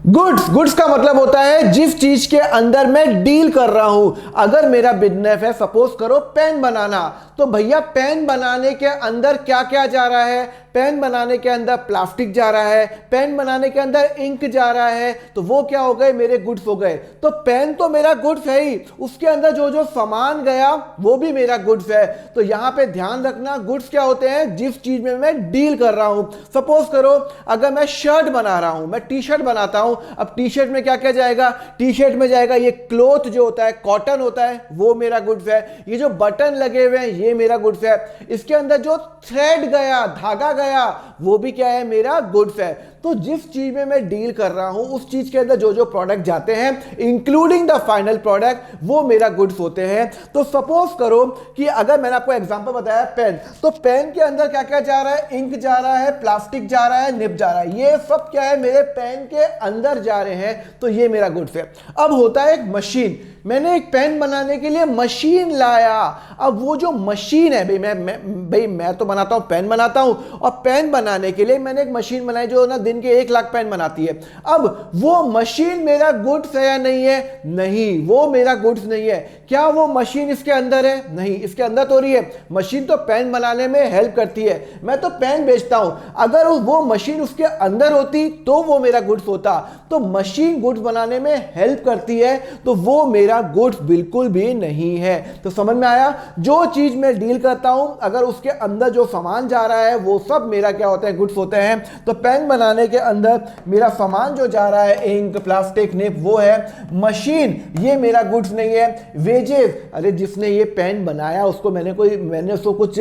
Goods का मतलब होता है जिस चीज के अंदर मैं डील कर रहा हूं। अगर मेरा बिजनेस है, सपोज करो पेन बनाना, तो भैया पेन बनाने के अंदर क्या क्या जा रहा है? पेन बनाने के अंदर प्लास्टिक जा रहा है, पेन बनाने के अंदर इंक जा रहा है, तो वो क्या हो गए? मेरे गुड्स हो गए। तो पेन तो मेरा गुड्स है ही, उसके अंदर जो जो सामान गया वो भी मेरा गुड्स है। तो यहां पे ध्यान रखना, गुड्स क्या होते हैं? जिस चीज में मैं डील कर रहा हूं। सपोज करो अगर मैं शर्ट बना रहा हूं, मैं टी शर्ट बनाता हूं, अब टी शर्ट में क्या क्या जाएगा? टी शर्ट में जाएगा ये क्लॉथ जो होता है, कॉटन होता है, वो मेरा गुड्स है। ये जो बटन लगे हुए हैं ये मेरा गुड्स है। इसके अंदर जो थ्रेड गया, धागा गया, वो भी क्या है? मेरा गुड्स है। तो जिस चीज में मैं डील कर रहा हूं उस चीज के अंदर जो जो प्रोडक्ट जाते हैं इंक्लूडिंग द फाइनल प्रोडक्ट, वो मेरा गुड्स होते हैं। तो सपोज करो कि अगर मैंने आपको एग्जांपल बताया पेन, तो पेन के अंदर क्या क्या जा रहा है? इंक जा रहा है, प्लास्टिक जा रहा है, निब जा रहा है, ये सब क्या है? मेरे पेन के अंदर जा रहे हैं, तो ये मेरा गुड्स है। अब होता है एक मशीन, मैंने एक पेन बनाने के लिए मशीन लाया। अब वो जो मशीन है, भाई मैं तो बनाता हूं, पेन बनाता हूं, और पेन बनाने के लिए मैंने एक मशीन बनाई जो ना दिन के 1 लाख पेन बनाती है। अब वो मशीन मेरा गुड्स है या नहीं है? नहीं, वो मेरा गुड्स नहीं है। क्या वो मशीन इसके अंदर है? नहीं, इसके अंदर तो रही है। मशीन तो पेन बनाने में हेल्प करती है, मैं तो पेन बेचता हूं। अगर वो मशीन उसके अंदर होती तो वो मेरा गुड्स होता। तो मशीन गुड्स बनाने में हेल्प करती है, तो वो मेरा गुड्स बिल्कुल भी नहीं है। तो समझ में आया? जो चीज मैं डील करता हूं अगर उसके अंदर जो सामान जा रहा है वो सब मेरा क्या होता है? गुड्स होते हैं। तो पेन बनाने के अंदर मेरा सामान जो जा रहा है, इंक, प्लास्टिक, निब, वो है। मशीन ये मेरा गुड्स नहीं है। वेजेस, अरे जिसने ये पेन बनाया उसको मैंने उसको कुछ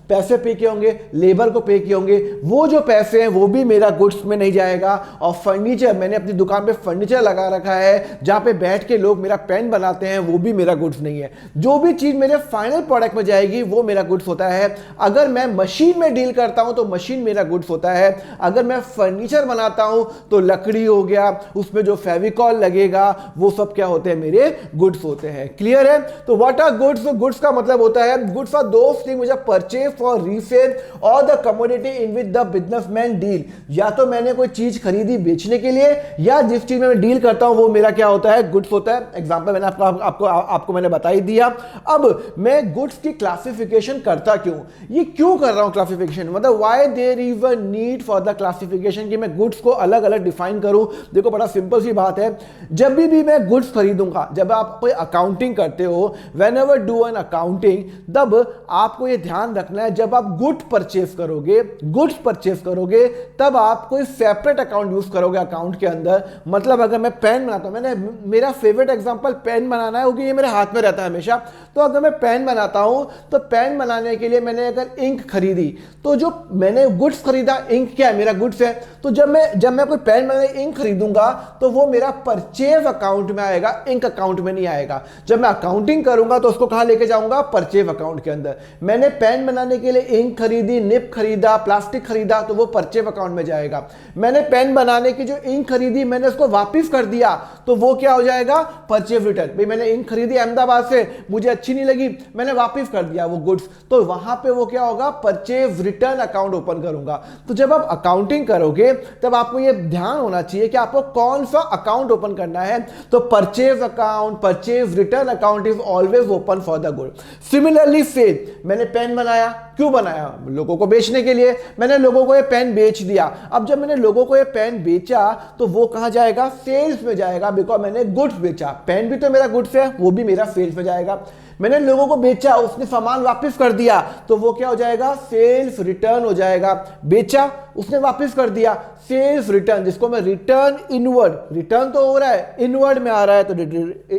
पैसे पे किए होंगे, लेबर को पे किए होंगे, वो जो पैसे हैं वो भी मेरा गुड्स में नहीं जाएगा। और फर्नीचर, मैंने अपनी दुकान पे फर्नीचर लगा रखा है जहां पे बैठ के लोग मेरा पेन बनाते हैं, वो भी मेरा गुड्स नहीं है। जो भी चीज मेरे फाइनल प्रोडक्ट में जाएगी वो मेरा गुड्स होता है। अगर मैं मशीन में डील करता हूं तो मशीन मेरा गुड्स होता है। अगर मैं फर्नीचर बनाता हूं तो लकड़ी हो गया, उसमें जो फेविकॉल लगेगा, वो सब क्या होते हैं? मेरे गुड्स होते हैं। क्लियर है? तो व्हाट आर गुड्स? गुड्स का मतलब होता है goods are those thing which are purchase for resale और the commodity in which the businessman deal. या तो मैंने कोई चीज खरीदी बेचने के लिए, या जिस चीज में मैं डील करता हूं वो मेरा क्या होता है? गुड्स होता है। एग्जांपल मैंने आपको मैंने बता ही दिया। अब मैं गुड्स की क्लासिफिकेशन करता क्यों? ये क्यों कर रहा हूं क्लासिफिकेशन? मतलब why there is a need for the classification, कि मैं गुड्स को अलग अलग डिफाइन करूं। देखो बड़ा सिंपल सी बात है, जब भी मैं गुड्स खरीदूंगा, जब आप कोई अकाउंटिंग करते हो, when ever do an accounting, तब आपको यह ध्यान रखना है जब आप गुड्स परचेज करोगे तब आप कोई सेपरेट अकाउंट यूज करोगे अकाउंट के अंदर। मतलब अगर मैं पेन बनाता हूं, मेरा फेवरेट एग्जांपल पेन बनाना है क्योंकि ये मेरे हाथ में रहता है हमेशा। तो अगर मैं पेन बनाता हूं तो पेन बनाने के लिए मैंने अगर इंक खरीदी, तो जो मैंने गुड्स खरीदा, इंक क्या है? मेरा गुड्स है। तो जब मैं कोई पेन बनाने इंक खरीदूंगा तो वो मेरा परचेज अकाउंट में आएगा, इंक अकाउंट में नहीं आएगा। जब मैं अकाउंटिंग करूंगा तो उसको कहां लेके जाऊंगा? परचेज अकाउंट के अंदर। मैंने पेन बनाने के लिए इंक खरीदी, निब खरीदा, प्लास्टिक खरीदा, तो वो परचेज अकाउंट में जाएगा। मैंने पेन बनाने की जो इंक खरीदी मैंने उसको वापस कर दिया, तो वो क्या हो जाएगा? Purchase return. भाई मैंने इंक खरीदी अहमदाबाद से, मुझे अच्छी नहीं लगी, मैंने वापस कर दिया वो गुड्स, तो वहां पे वो क्या होगा? परचेज रिटर्न अकाउंट ओपन करूंगा। तो जब आप अकाउंटिंग करोगे तब आपको ये ध्यान होना चाहिए कि आपको कौन सा अकाउंट ओपन करना है। तो purchase account, purchase return account is always open for the good. Similarly same, मैंने पेन बनाया, क्यों बनाया? लोगों को बेचने के लिए। मैंने लोगों को ये पेन बेच दिया। अब जब मैंने लोगों को ये पेन बेचा तो वो कहां जाएगा? सेल्स में जाएगा, बिकॉज मैंने गुड्स बेचा। पेन भी तो मेरा गुड्स है, वो भी मेरा सेल्स में जाएगा। मैंने लोगों को बेचा, उसने सामान वापस कर दिया, तो वो क्या हो जाएगा? सेल्स रिटर्न हो जाएगा। बेचा, उसने वापस कर दिया, सेल्स रिटर्न, जिसको मैं रिटर्न इनवर्ड, रिटर्न तो हो रहा है, इनवर्ड में आ रहा है तो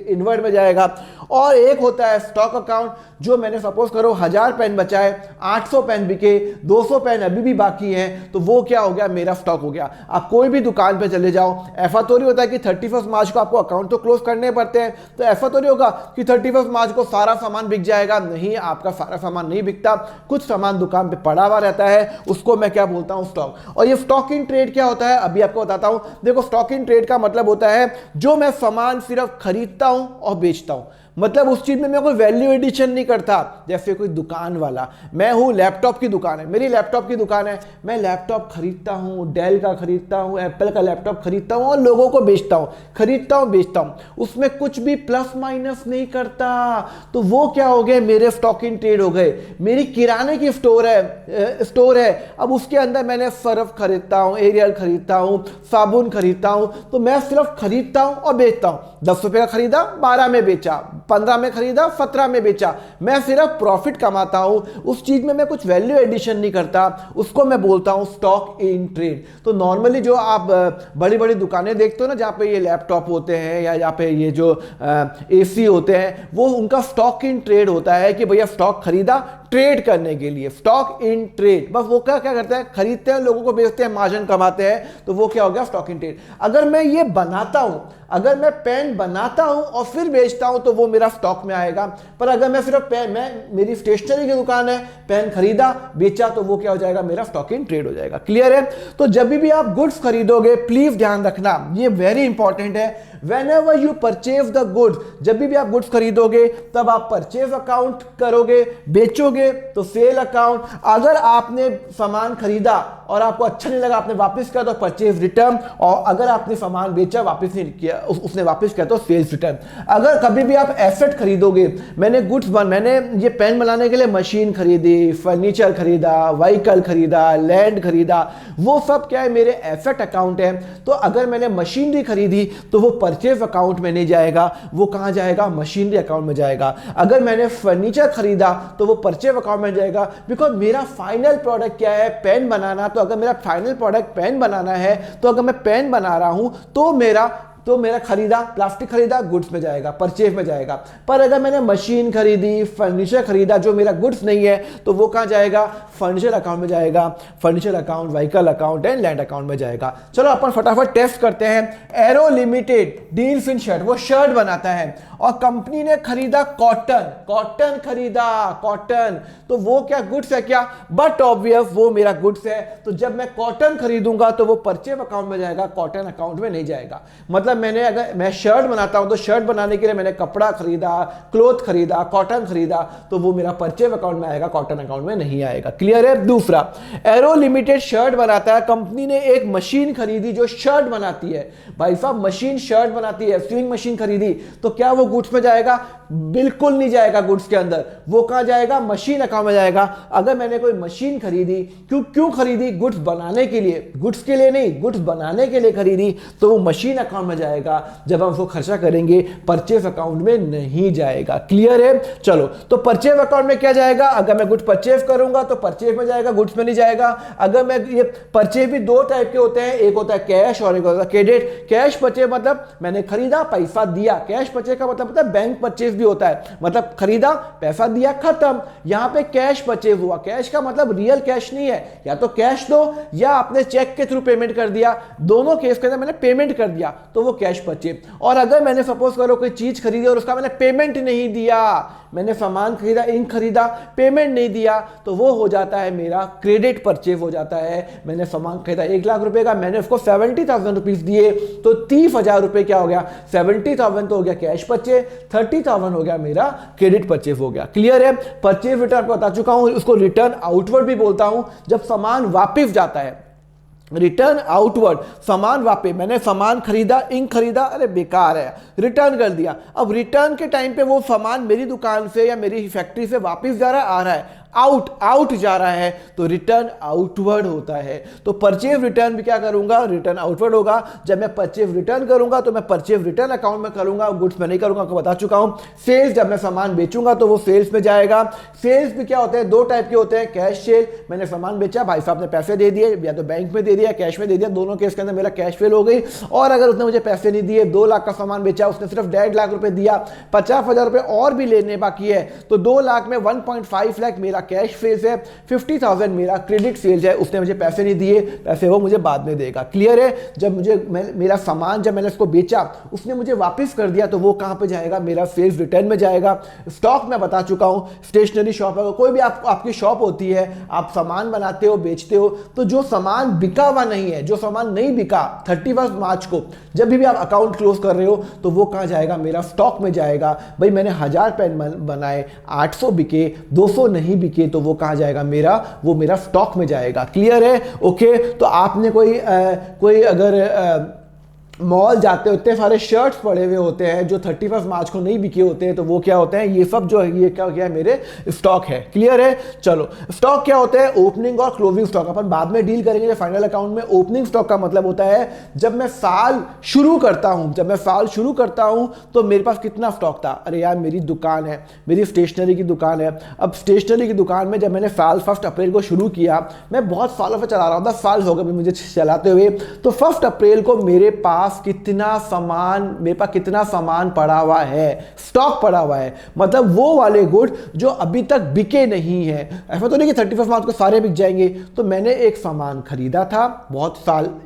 इनवर्ड में जाएगा। और एक होता है स्टॉक अकाउंट, जो मैंने सपोज करो 1000 पेन बचाए, 800 पेन बिके, 200 पेन अभी भी बाकी हैं, तो वो क्या हो गया? मेरा स्टॉक हो गया। आप कोई भी दुकान पे चले जाओ, ऐसा तो नहीं होता है कि 31 मार्च को आपको अकाउंट तो क्लोज करने पड़ते हैं, तो ऐसा तो नहीं होगा कि 31 मार्च को सारा सामान बिक जाएगा। नहीं, आपका सारा सामान नहीं बिकता, कुछ सामान दुकान पे पड़ा हुआ रहता है, उसको मैं क्या बोलता हूं? स्टॉक। और ये स्टॉक इन ट्रेड क्या होता है अभी आपको बताता हूं। देखो स्टॉक इन ट्रेड का मतलब होता है जो मैं सामान सिर्फ खरीदता हूं और बेचता हूं। मतलब उस चीज में मैं कोई वैल्यू एडिशन नहीं करता। जैसे कोई दुकान वाला, मैं हूं लैपटॉप की दुकान है, मेरी लैपटॉप की दुकान है, मैं लैपटॉप खरीदता हूं, डेल का खरीदता हूं, एप्पल का लैपटॉप खरीदता हूं और लोगों को बेचता हूं, खरीदता हूं बेचता हूं, उसमें कुछ भी प्लस माइनस नहीं करता। तो वो क्या हो गए, मेरे स्टॉक इन ट्रेड हो गए। मेरी किराने की स्टोर है, अब उसके अंदर मैंने सर्फ खरीदता हूं, एरियल खरीदता हूं, साबुन खरीदता हूं, तो मैं सिर्फ खरीदता हूं और बेचता हूं। 10 रुपए का खरीदा, 12 में बेचा, 15 में खरीदा, 17 में बेचा, मैं सिर्फ प्रॉफिट कमाता हूं। उस चीज में मैं कुछ वैल्यू एडिशन नहीं करता, उसको मैं बोलता हूं स्टॉक इन ट्रेड। तो नॉर्मली जो आप बड़ी बड़ी दुकानें देखते हो ना, जहां पे ये लैपटॉप होते हैं या जहां पे ये जो एसी होते हैं, वो उनका स्टॉक इन ट्रेड होता है कि भैया स्टॉक खरीदा ट्रेड करने के लिए, स्टॉक इन ट्रेड। बस वो क्या क्या करते हैं, खरीदते हैं, लोगों को बेचते हैं, मार्जिन कमाते हैं, तो वो क्या हो गया, स्टॉक इन ट्रेड। अगर मैं ये बनाता हूं, अगर मैं पेन बनाता हूं और फिर बेचता हूं, तो वो मेरा स्टॉक में आएगा। पर अगर मैं सिर्फ पेन, मेरी स्टेशनरी की दुकान है, पेन खरीदा बेचा, तो वो क्या हो जाएगा, मेरा स्टॉक इन ट्रेड हो जाएगा। क्लियर है? तो जब भी आप गुड्स खरीदोगे, प्लीज ध्यान रखना, ये वेरी इंपॉर्टेंट है, whenever you purchase the goods, जब भी आप गुड्स खरीदोगे तब आप परचेज अकाउंट करोगे, बेचोगे तो सेल अकाउंट। अगर आपने सामान खरीदा और आपको अच्छा नहीं लगा, आपने वापस किया, तो परचेज रिटर्न। और अगर आपने सामान बेचा, वापस नहीं किया, उसने वापस किया, तो सेल्स रिटर्न। अगर कभी भी आप एसेट खरीदोगे, मैंने ये पेन बनाने के लिए मशीन खरीदी, फर्नीचर खरीदा, व्हीकल खरीदा, लैंड खरीदा, वो सब क्या है, मेरे एसेट अकाउंट है। तो अगर मैंने मशीनरी खरीदी, तो वो परचेज अकाउंट में नहीं जाएगा, वो कहां जाएगा, मशीनरी अकाउंट में जाएगा। अगर मैंने फर्नीचर खरीदा, तो वो परचेज अकाउंट में जाएगा, बिकॉज मेरा फाइनल प्रोडक्ट क्या है, पेन बनाना। तो अगर मेरा फाइनल प्रोडक्ट पेन बनाना है, तो अगर मैं पेन बना रहा हूं, तो मेरा खरीदा, प्लास्टिक खरीदा, गुड्स में जाएगा, परचेज में जाएगा। पर अगर मैंने मशीन खरीदी, फर्नीचर खरीदा, जो मेरा गुड्स नहीं है, तो वो कहां जाएगा, फर्नीचर अकाउंट में जाएगा, furniture account, vehicle account and land account में जाएगा। चलो अपन फटाफट टेस्ट करते हैं। Arrow limited deals in shirt, वो शर्ट बनाता है और कंपनी ने खरीदा कॉटन खरीदा, कॉटन, तो वो क्या गुड्स है क्या, बट ऑब्वियस वो मेरा गुड्स है। तो जब मैं कॉटन खरीदूंगा, तो वो परचेज अकाउंट में जाएगा, कॉटन अकाउंट में नहीं जाएगा। मतलब अगर मैं शर्ट बनाता हूं, तो शर्ट बनाने के लिए मैंने कपड़ा खरीदा, क्लोथ खरीदा, कॉटन खरीदा, तो वो मेरा परचेज अकाउंट में आएगा, कॉटन अकाउंट में नहीं आएगा। क्लियर है? दूसरा, एरो लिमिटेड शर्ट बनाता है, कंपनी ने एक मशीन खरीदी जो शर्ट बनाती है। भाई साहब, मशीन शर्ट बनाती है, स्विंग मशीन खरीदी, तो क्या वो गुड्स में जाएगा, बिल्कुल नहीं जाएगा गुड्स के अंदर। वो कहां जाएगा, मशीन अकाउंट में जाएगा। अगर मैंने कोई मशीन खरीदी, क्यों खरीदी, गुड्स बनाने के लिए, गुड्स के लिए नहीं, गुड्स बनाने के लिए खरीदी, तो वो मशीन अकाउंट में जाएगा। जब हम उसको खर्चा करेंगे, परचेज अकाउंट में नहीं जाएगा। क्लियर है? चलो, तो परचेज अकाउंट में क्या जाएगा, अगर मैं गुड्स परचेज करूंगा तो परचेज में जाएगा, गुड्स में नहीं जाएगा। अगर मैं ये परचेज भी दो टाइप के होते हैं, एक होता है कैश और एक होता है क्रेडिट। कैश परचेज मतलब मैंने खरीदा, पैसा दिया। कैश परचेज का मतलब होता है बैंक परचेज भी होता है, मतलब खरीदा, पैसा दिया, खत्म। यहां पे कैश परचेज हुआ। कैश का मतलब रियल कैश नहीं है, या तो कैश दो या आपने चेक के थ्रू पेमेंट कर दिया। दोनों केस के अंदर मैंने पेमेंट कर दिया, तो वो कैश परचेज। और अगर मैंने सपोज करो कोई चीज खरीदी और उसका मैंने पेमेंट नहीं दिया, मैंने सामान खरीदा, इंक खरीदा, पेमेंट नहीं दिया, तो वो हो जाता है मेरा क्रेडिट परचेज हो जाता है। मैंने सामान खरीदा 1 लाख रुपए का, मैंने उसको 70,000 रुपीज दिए, तो 30,000 रुपए क्या हो गया, 70,000 तो हो गया कैश परचेज, 30,000 हो गया मेरा क्रेडिट परचेज हो गया। क्लियर है? परचेज रिटर्न बता चुका हूं, उसको रिटर्न आउटवर्ड भी बोलता हूं, जब सामान वापस जाता है। रिटर्न आउटवर्ड, सामान वापस, मैंने सामान खरीदा, इंक खरीदा, अरे बेकार है, रिटर्न कर दिया। अब रिटर्न के टाइम पे वो सामान मेरी दुकान से या मेरी फैक्ट्री से वापस जा रहा है, आ रहा है, आउट जा रहा है, तो रिटर्न आउटवर्ड होता है। तो परचेज रिटर्न भी क्या करूंगा, रिटर्न आउटवर्ड होगा। जब मैं परचेज रिटर्न करूंगा, तो मैं परचेज रिटर्न अकाउंट में करूंगा, गुड्स में नहीं करूंगा, आपको बता चुका हूं। सेल्स, जब मैं सामान बेचूंगा, तो वो सेल्स में जाएगा। सेल्स भी क्या होते हैं, दो टाइप के होते हैं, कैश सेल, मैंने सामान बेचा, भाई साहब ने पैसे दे दिए, या तो बैंक में दे दिया, कैश में दे दिया, दोनों केस के अंदर मेरा कैश फेल हो गई। और अगर उसने मुझे पैसे नहीं दिए, 2 लाख का सामान बेचा, उसने सिर्फ 1.5 लाख रुपए दिया, 50,000 रुपए और भी लेने बाकी है, तो 2 लाख में 1.5 लाख मेरा कैश सेल्स है, 50,000 मेरा क्रेडिट सेल्स है, उसने मुझे पैसे नहीं दिए, पैसे वो मुझे बाद में देगा। क्लियर है? जब मेरा सामान जब मैंने उसको बेचा उसने मुझे वापस कर दिया तो वो कहां पे जाएगा? मेरा सेल्स रिटर्न में जाएगा। स्टॉक मैं बता चुका हूं, स्टेशनरी शॉप है, कोई भी आपकी शॉप होती है, आप सामान बनाते हो, बेचते हो, तो जो सामान बिका हुआ नहीं है, जो सामान नहीं बिका 31 मार्च को जब भी आप अकाउंट क्लोज कर रहे हो तो वो कहां जाएगा? मेरा स्टॉक में जाएगा। भाई मैंने 1000 पेन बनाए, 800 बिके, 200 नहीं बिके, तो वो कहां जाएगा? वो मेरा स्टॉक में जाएगा। क्लियर है? ओके। तो आपने कोई अगर मॉल जाते हो, इतने सारे शर्ट्स पड़े हुए होते हैं जो 31 मार्च को नहीं बिके होते हैं, तो वो क्या होते हैं? ये सब जो है ये क्या है? मेरे स्टॉक है। क्लियर है? चलो, स्टॉक क्या होता है? ओपनिंग और क्लोजिंग स्टॉक अपन बाद में डील करेंगे जब फाइनल अकाउंट में। ओपनिंग स्टॉक का मतलब होता है जब मैं साल शुरू करता हूं, तो मेरे पास कितना स्टॉक था? अरे यार मेरी दुकान है, मेरी स्टेशनरी की दुकान है। अब स्टेशनरी की दुकान में जब मैंने साल 1 अप्रैल को शुरू किया, मैं बहुत सालों से चला रहा हूं, 10 साल हो गए मुझे चलाते हुए, तो 1 अप्रैल को मेरे पास कितना सामान पड़ा हुआ है? स्टॉक पड़ा हुआ है। मतलब वो वाले गुड जो अभी तक बिके नहीं है। ऐसा तो नहीं कि 31 मार्च को सारे बिक जाएंगे। तो मैंने एक सामान खरीदा था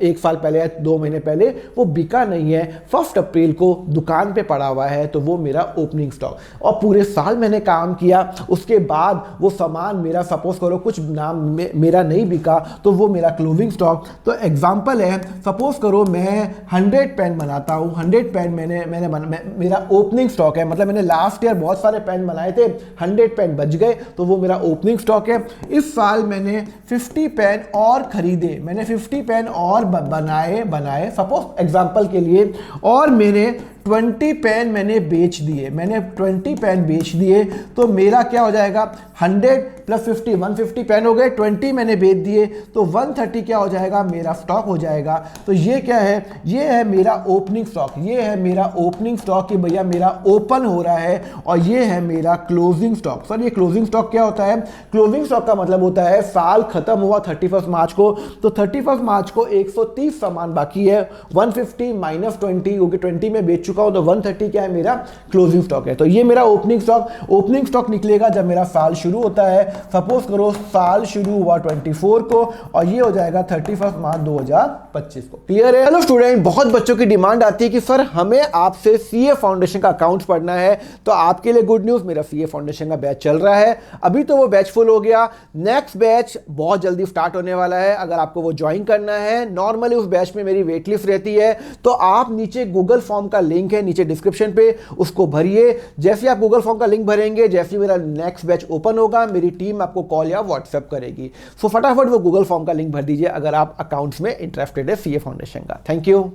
एक साल पहले या 2 महीने पहले, वो बिका नहीं है, 1 अप्रैल को दुकान पे पड़ा हुआ है, तो वो मेरा ओपनिंग स्टॉक। और पूरे साल मैंने काम किया, उसके बाद वो सामान मेरा सपोज करो कुछ नाम मेरा नहीं बिका, तो वो मेरा क्लोजिंग स्टॉक। तो एग्जांपल है, सपोज करो मैं 100 पेन बनाता हूँ, 100 पेन मेरा ओपनिंग स्टॉक है। मतलब मैंने लास्ट ईयर बहुत सारे पेन बनाए थे, 100 पेन बच गए, तो वो मेरा ओपनिंग स्टॉक है। इस साल मैंने 50 पेन और खरीदे, मैंने 50 पेन और बनाए सपोज एग्जांपल के लिए, और मैंने 20 पेन मैंने बेच दिए, तो मेरा क्या हो जाएगा? 100 प्लस 50 150 पेन हो गए, 20 मैंने बेच दिए, तो 130 क्या हो जाएगा? मेरा स्टॉक हो जाएगा। तो ये क्या है? ये है मेरा ओपनिंग स्टॉक। ये है मेरा ओपनिंग स्टॉक कि भैया मेरा ओपन हो रहा है, और ये है मेरा क्लोजिंग स्टॉक। सर ये क्लोजिंग स्टॉक क्या होता है? क्लोजिंग स्टॉक का मतलब होता है साल खत्म हुआ 31 मार्च को, तो 31 मार्च को 130 सामान बाकी है, 150 माइनस 20, क्योंकि 20 में बेच चुका हूं, तो 130 क्या है? मेरा क्लोजिंग स्टॉक है। तो ये मेरा ओपनिंग स्टॉक निकलेगा जब मेरा साल शुरू होता है। सपोज करो साल शुरू हुआ 24 को, और ये हो जाएगा 31 मार्च 2025 को। क्लियर है? हेलो स्टूडेंट, बहुत बच्चों की डिमांड आती है कि सर हमें आपसे सीए फाउंडेशन का अकाउंट्स पढ़ना है। तो आपके लिए गुड न्यूज, मेरा सीए फाउंडेशन का बैच चल रहा है। अभी तो वो बैच फुल हो गया, नेक्स्ट बैच बहुत जल्दी स्टार्ट होने वाला है। अगर आपको वो ज्वाइन करना है, नॉर्मली उस बैच में मेरी वेट लिस्ट रहती है, तो आप नीचे गूगल फॉर्म का लिंक है नीचे डिस्क्रिप्शन पे, उसको भरिए। जैसे आप गूगल फॉर्म का लिंक भरेंगे, जैसे मेरा नेक्स्ट बैच ओपन होगा, मेरी टीम आपको कॉल या व्हाट्सएप करेगी। सो फटाफट वो गूगल फॉर्म का लिंक भर दीजिए अगर आप अकाउंट्स में इंटरेस्टेड है सीए फाउंडेशन का। Thank you.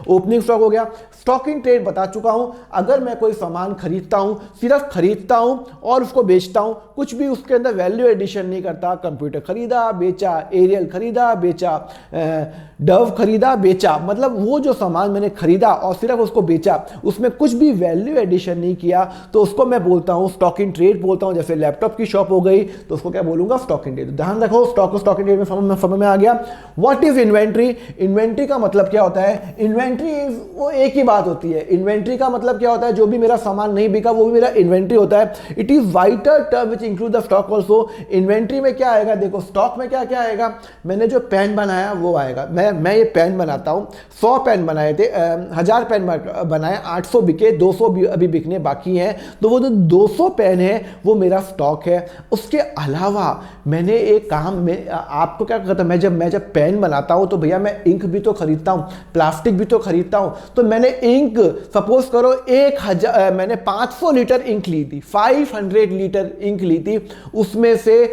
ओपनिंग स्टॉक हो गया। स्टॉक इन ट्रेड बता चुका हूं, अगर मैं कोई सामान खरीदता हूं, सिर्फ खरीदता हूं और उसको बेचता हूं, कुछ भी उसके अंदर वैल्यू एडिशन नहीं करता, कंप्यूटर खरीदा बेचा, एरियल खरीदा बेचा, डव खरीदा बेचा, मतलब वो जो सामान मैंने खरीदा और सिर्फ उसको बेचा, उसमें कुछ भी वैल्यू एडिशन नहीं किया, तो उसको मैं बोलता हूं स्टॉक इन ट्रेड बोलता हूं। जैसे लैपटॉप की शॉप हो गई तो उसको क्या बोलूंगा? Stock in trade. ध्यान रखो, स्टॉक इन ट्रेड में समझ में आ गया। What is inventory? इन्वेंट्री का मतलब क्या होता है? इन्वेंट्री वो एक ही बात होती है। इन्वेंट्री का मतलब क्या होता है? जो भी मेरा सामान नहीं बिका वो भी मेरा इन्वेंट्री होता है। It is wider term which include the stock also. Inventory में क्या आएगा? देखो स्टॉक में क्या क्या आएगा? मैंने जो पेन बनाया वो आएगा। मैं ये पेन बनाता हूं, 100 पेन बनाए थे, 1000 पेन बनाए, 800 बिके, 200 अभी बिकने बाकी हैं, तो वो जो 200 पेन है वो मेरा स्टॉक है। उसके अलावा मैंने एक काम में आपको क्या कहता है, मैं जब पेन बनाता हूं तो भैया मैं इंक भी तो खरीदता हूं, प्लास्टिक भी तो खरीदता हूं। तो मैंने इंक सपोज करो 1000 मैंने 500 लीटर इंक ली थी, 500 लीटर इंक ली थी, उसमें से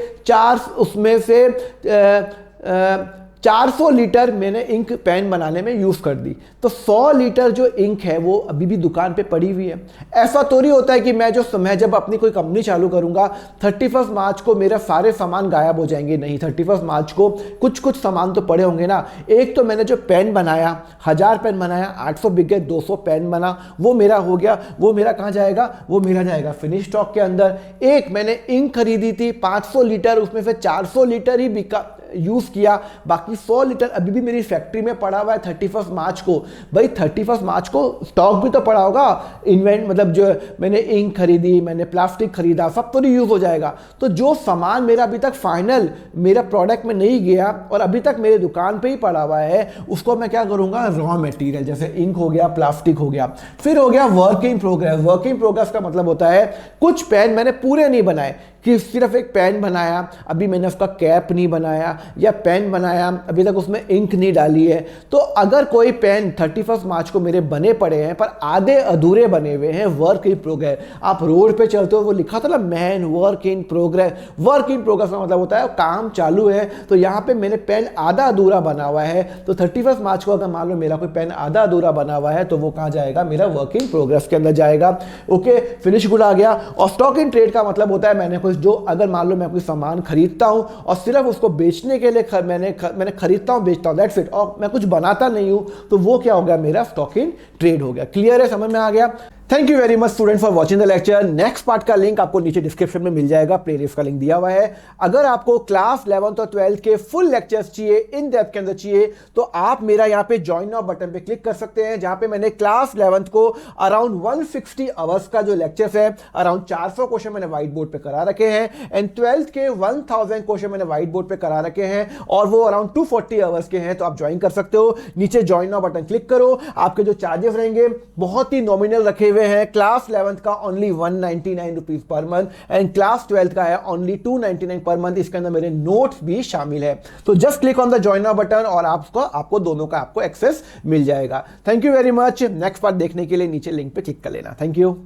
400 लीटर मैंने इंक पेन बनाने में यूज कर दी। तो 100 लीटर जो इंक है वो अभी भी दुकान पे पड़ी हुई है। ऐसा तो नहीं होता है कि मैं जब अपनी कोई कंपनी चालू करूंगा 31 मार्च को मेरा सारे सामान गायब हो जाएंगे। नहीं, 31 मार्च को कुछ सामान तो पड़े होंगे ना। एक तो मैंने जो पेन बनाया, 1000 पेन बनाया, 800 बिक गए, 200 पेन बना, वो मेरा हो गया। वो मेरा कहाँ जाएगा? वो मेरा जाएगा फिनिश स्टॉक के अंदर। एक मैंने इंक खरीदी थी 500 लीटर, उसमें से 400 लीटर ही बिका, यूज़ किया, बाकी 100 लीटर अभी भी मेरी फैक्ट्री में पड़ा हुआ है 31 मार्च को। भाई 31 मार्च को स्टॉक भी तो पड़ा होगा, इन्वेंट मतलब जो मैंने इंक खरीदी, मैंने प्लास्टिक खरीदा, सब तो यूज़ हो जाएगा। तो जो सामान मेरा अभी तक फाइनल मेरा प्रोडक्ट में नहीं गया और अभी तक मेरे दुकान पे ही पड़ा हुआ है, उसको मैं क्या करूँगा, रॉ मटेरियल जैसे इंक हो गया, प्लास्टिक हो गया। फिर हो गया work in progress. Work in progress का मतलब होता है कुछ पेन मैंने पूरे नहीं बनाए, कि सिर्फ एक पेन बनाया, अभी मैंने उसका कैप नहीं बनाया, या पेन बनाया अभी तक उसमें इंक नहीं डाली है। तो अगर कोई पेन 31 मार्च को मेरे बने पड़े हैं पर आधे अधूरे बने हुए हैं, वर्क इन प्रोग्रेस। आप रोड पे चलते हो, वो लिखा था ना man work in progress. Work in progress का मतलब होता है काम चालू है। तो यहाँ पे मैंने पेन आधा अधूरा बना हुआ है, तो 31 मार्च को अगर मान लो मेरा कोई पेन आधा अधूरा बना हुआ है तो वो कहाँ जाएगा, मेरा वर्क इन प्रोग्रेस के अंदर जाएगा। ओके, फिनिश गुड आ गया। और स्टॉक इन ट्रेड का मतलब होता है मैंने कुछ जो अगर मान लो मैं कोई सामान खरीदता हूं और सिर्फ उसको बेचने के लिए मैंने खरीदता हूं, बेचता हूं, दैट्स इट, और मैं कुछ बनाता नहीं हूं, तो वो क्या हो गया, मेरा स्टॉक इन ट्रेड हो गया। क्लियर है, समझ में आ गया। Thank you very much student for watching the lecture. Next part का लिंक आपको नीचे डिस्क्रिप्शन में मिल जाएगा, प्लेलिस्ट का लिंक दिया हुआ है। अगर आपको क्लास 11th और 12th के फुल लेक्चर्स चाहिए, इन डेप्थ के अंदर चाहिए, तो आप मेरा यहाँ पे ज्वाइन नाउ बटन पे क्लिक कर सकते हैं, जहां पे मैंने क्लास 11th को अराउंड 160 आवर्स का जो लेक्चर्स है, अराउंड 400 क्वेश्चन मैंने व्हाइट बोर्ड पे करा रखे हैं, एंड 12th के 1000 क्वेश्चन मैंने व्हाइट बोर्ड पे करा रखे हैं, और वो अराउंड 240 आवर्स के हैं। तो आप ज्वाइन कर सकते हो, नीचे ज्वाइन नाउ बटन क्लिक करो। आपके जो चार्जेस रहेंगे बहुत ही नॉमिनल रखे हुए हैं। क्लास 11th का only 199 rupees per month, and class 12th का है ओनली 299 पर मंथ। इसके अंदर मेरे नोट्स भी शामिल है। तो just click on the join now button और आपको दोनों का एक्सेस मिल जाएगा। Thank you very much. Next part देखने के लिए नीचे लिंक पे क्लिक कर लेना। Thank you.